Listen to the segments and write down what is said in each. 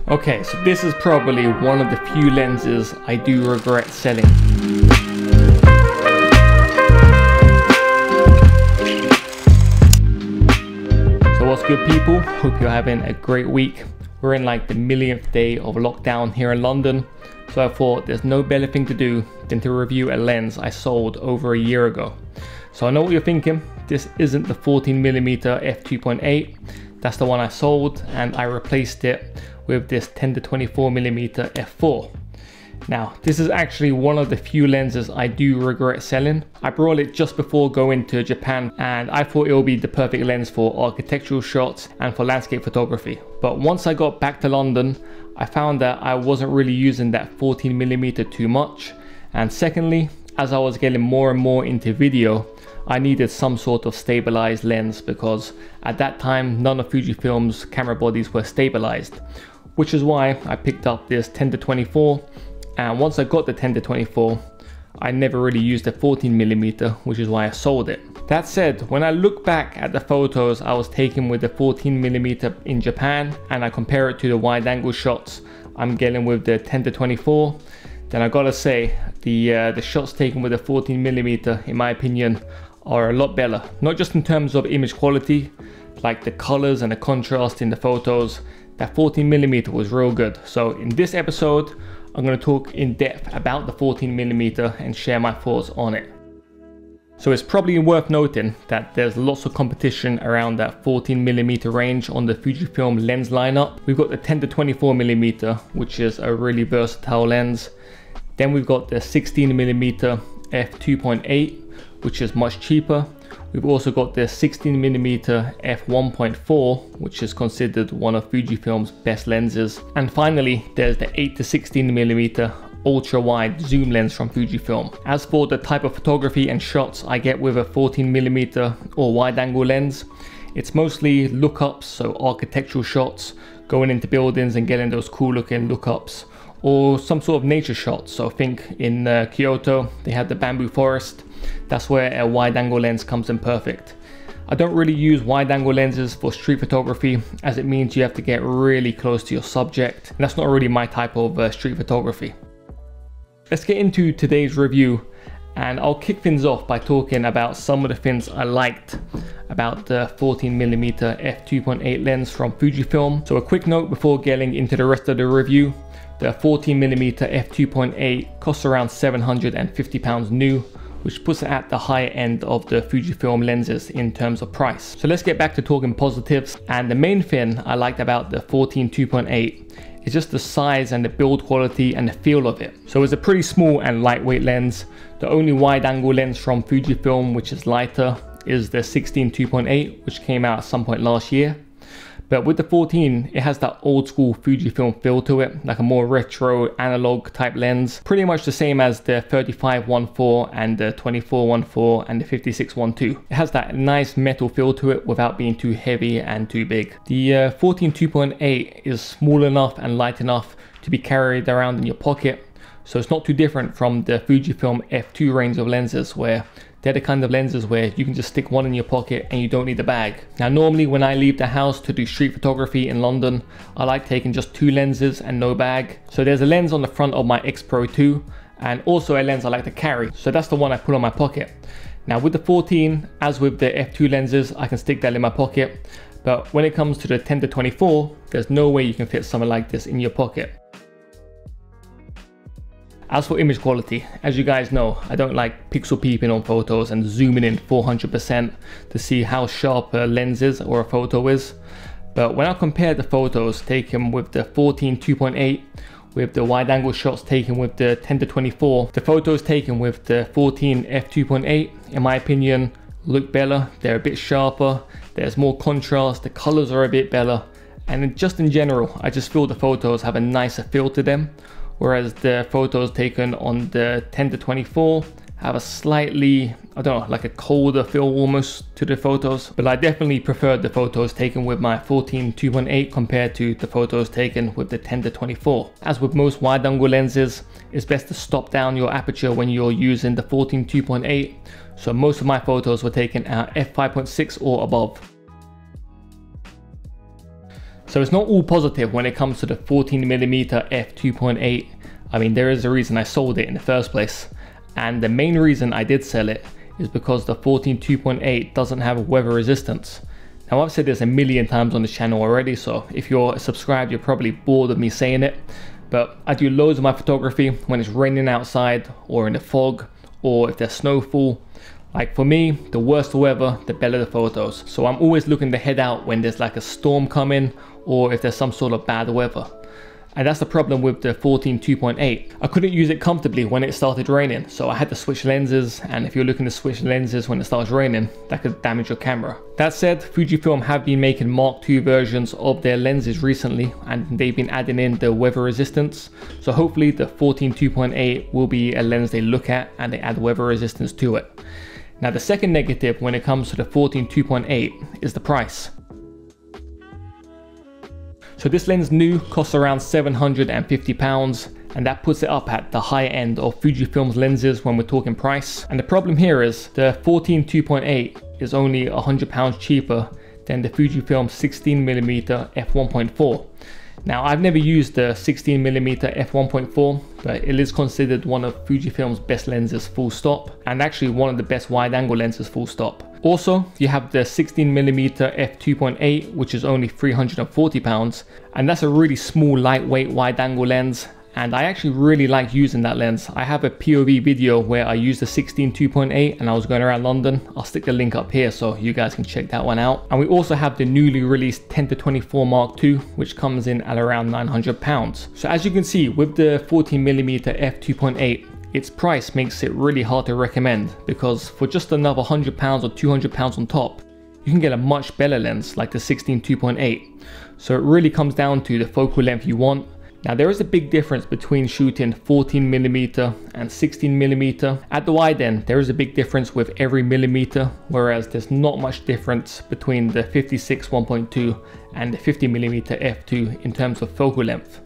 Okay, so this is probably one of the few lenses I do regret selling. So what's good, people? Hope you're having a great week. We're in like the millionth day of lockdown here in London, so I thought there's no better thing to do than to review a lens I sold over a year ago. So I know what you're thinking, this isn't the 14mm f2.8, that's the one I sold, and I replaced it with this 10-24mm f4. Now, this is actually one of the few lenses I do regret selling. I brought it just before going to Japan, and I thought it would be the perfect lens for architectural shots and for landscape photography. But once I got back to London, I found that I wasn't really using that 14mm too much. And secondly, as I was getting more and more into video, I needed some sort of stabilized lens, because at that time none of Fujifilm's camera bodies were stabilized, which is why I picked up this 10-24. And once I got the 10-24, I never really used the 14mm, which is why I sold it. That said, when I look back at the photos I was taking with the 14mm in Japan and I compare it to the wide angle shots I'm getting with the 10-24, then I gotta say the shots taken with the 14mm, in my opinion, are a lot better. Not just in terms of image quality, like the colors and the contrast in the photos. That 14mm was real good. So in this episode, I'm going to talk in depth about the 14mm and share my thoughts on it. So it's probably worth noting that there's lots of competition around that 14mm range on the Fujifilm lens lineup. We've got the 10-24mm, which is a really versatile lens. Then we've got the 16mm f2.8, which is much cheaper. We've also got the 16mm f1.4, which is considered one of Fujifilm's best lenses. And finally, there's the 8-16mm ultra wide zoom lens from Fujifilm. As for the type of photography and shots I get with a 14mm or wide angle lens, it's mostly lookups, so architectural shots, going into buildings and getting those cool looking lookups, or some sort of nature shots. So I think in Kyoto they had the bamboo forest. That's where a wide angle lens comes in perfect. I don't really use wide angle lenses for street photography, as it means you have to get really close to your subject, and that's not really my type of street photography. Let's get into today's review, and I'll kick things off by talking about some of the things I liked about the 14mm f2.8 lens from Fujifilm. So a quick note before getting into the rest of the review: the 14mm f2.8 costs around £750 new, which puts it at the higher end of the Fujifilm lenses in terms of price. So let's get back to talking positives. And the main thing I liked about the 14-2.8 is just the size and the build quality and the feel of it. So it's a pretty small and lightweight lens. The only wide angle lens from Fujifilm which is lighter is the 16-2.8, which came out at some point last year. But with the 14, it has that old school Fujifilm feel to it, like a more retro analog type lens. Pretty much the same as the 35-1.4 and the 24-1.4 and the 56-1.2. It has that nice metal feel to it without being too heavy and too big. The 14-2.8 is small enough and light enough to be carried around in your pocket. So it's not too different from the Fujifilm f2 range of lenses, where they're the kind of lenses where you can just stick one in your pocket and you don't need a bag. Now normally when I leave the house to do street photography in London, I like taking just 2 lenses and no bag. So there's a lens on the front of my X Pro 2 and also a lens I like to carry. So that's the one I put on my pocket. Now with the 14, as with the f2 lenses, I can stick that in my pocket. But when it comes to the 10-24, there's no way you can fit something like this in your pocket. As for image quality, as you guys know, I don't like pixel peeping on photos and zooming in 400% to see how sharp a lens is or a photo is. But when I compare the photos taken with the 14-2.8 with the wide angle shots taken with the 10-24, the photos taken with the 14 f2.8, in my opinion, look better. They're a bit sharper, there's more contrast, the colors are a bit better, and just in general, I just feel the photos have a nicer feel to them. Whereas the photos taken on the 10-24 have a slightly, I don't know, like a colder feel almost to the photos. But I definitely preferred the photos taken with my 14-2.8 compared to the photos taken with the 10-24. As with most wide angle lenses, it's best to stop down your aperture when you're using the 14-2.8. So most of my photos were taken at f5.6 or above. So it's not all positive when it comes to the 14mm f2.8. I mean, there is a reason I sold it in the first place. And the main reason I did sell it is because the 14-2.8 doesn't have weather resistance. Now I've said this a million times on this channel already, so if you're subscribed, you're probably bored of me saying it. But I do loads of my photography when it's raining outside, or in the fog, or if there's snowfall. Like for me, the worse the weather, the better the photos. So I'm always looking to head out when there's like a storm coming, or if there's some sort of bad weather. And that's the problem with the 14-2.8. I couldn't use it comfortably when it started raining, so I had to switch lenses, and if you're looking to switch lenses when it starts raining, that could damage your camera. That said, Fujifilm have been making Mark II versions of their lenses recently, and they've been adding in the weather resistance. So hopefully the 14-2.8 will be a lens they look at and they add weather resistance to it. Now the second negative when it comes to the 14-2.8 is the price. So this lens new costs around £750, and that puts it up at the high end of Fujifilm's lenses when we're talking price. And the problem here is the 14-2.8 is only £100 cheaper than the Fujifilm 16mm f1.4. Now I've never used the 16mm f1.4, but it is considered one of Fujifilm's best lenses full stop, and actually one of the best wide angle lenses full stop. Also, you have the 16mm f2.8, which is only £340, and that's a really small lightweight wide angle lens, and I actually really like using that lens. I have a POV video where I used the 16-2.8 and I was going around London. I'll stick the link up here so you guys can check that one out. And we also have the newly released 10-24 Mark II, which comes in at around £900. So as you can see, with the 14mm f2.8, its price makes it really hard to recommend, because for just another £100 or £200 on top, you can get a much better lens like the 16-2.8. So it really comes down to the focal length you want. Now there is a big difference between shooting 14mm and 16mm. At the wide end, there is a big difference with every millimeter, whereas there's not much difference between the 56 1.2 and the 50mm f2 in terms of focal length.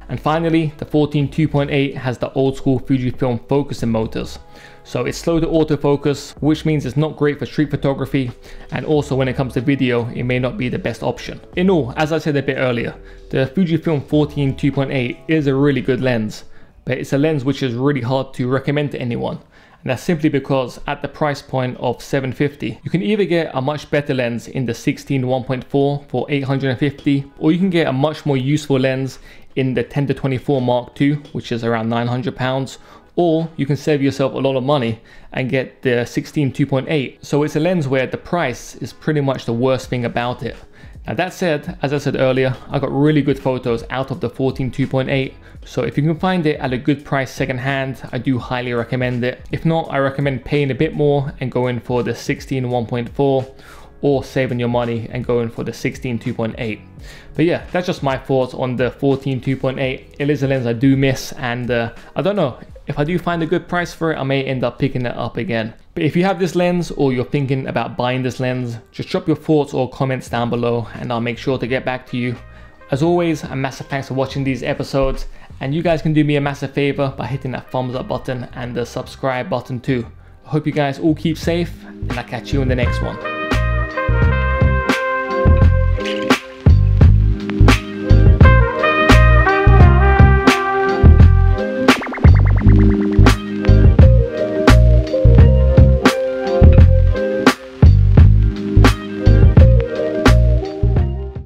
And finally, the 14-2.8 has the old school Fujifilm focusing motors. So it's slow to autofocus, which means it's not great for street photography, and also when it comes to video, it may not be the best option. In all, as I said a bit earlier, the Fujifilm 14-2.8 is a really good lens, but it's a lens which is really hard to recommend to anyone. And that's simply because at the price point of $750, you can either get a much better lens in the 16 1.4 for $850, or you can get a much more useful lens in the 10-24 Mark II, which is around £900, or you can save yourself a lot of money and get the 16-2.8. So it's a lens where the price is pretty much the worst thing about it. Now that said, as I said earlier, I got really good photos out of the 14-2.8, so if you can find it at a good price secondhand, I do highly recommend it. If not, I recommend paying a bit more and going for the 16 1.4, or saving your money and going for the 16-2.8. But yeah, that's just my thoughts on the 14-2.8. It is a lens I do miss, and I don't know, if I do find a good price for it, I may end up picking it up again. But if you have this lens, or you're thinking about buying this lens, just drop your thoughts or comments down below and I'll make sure to get back to you. As always, a massive thanks for watching these episodes, and you guys can do me a massive favor by hitting that thumbs up button and the subscribe button too. I hope you guys all keep safe, and I'll catch you in the next one.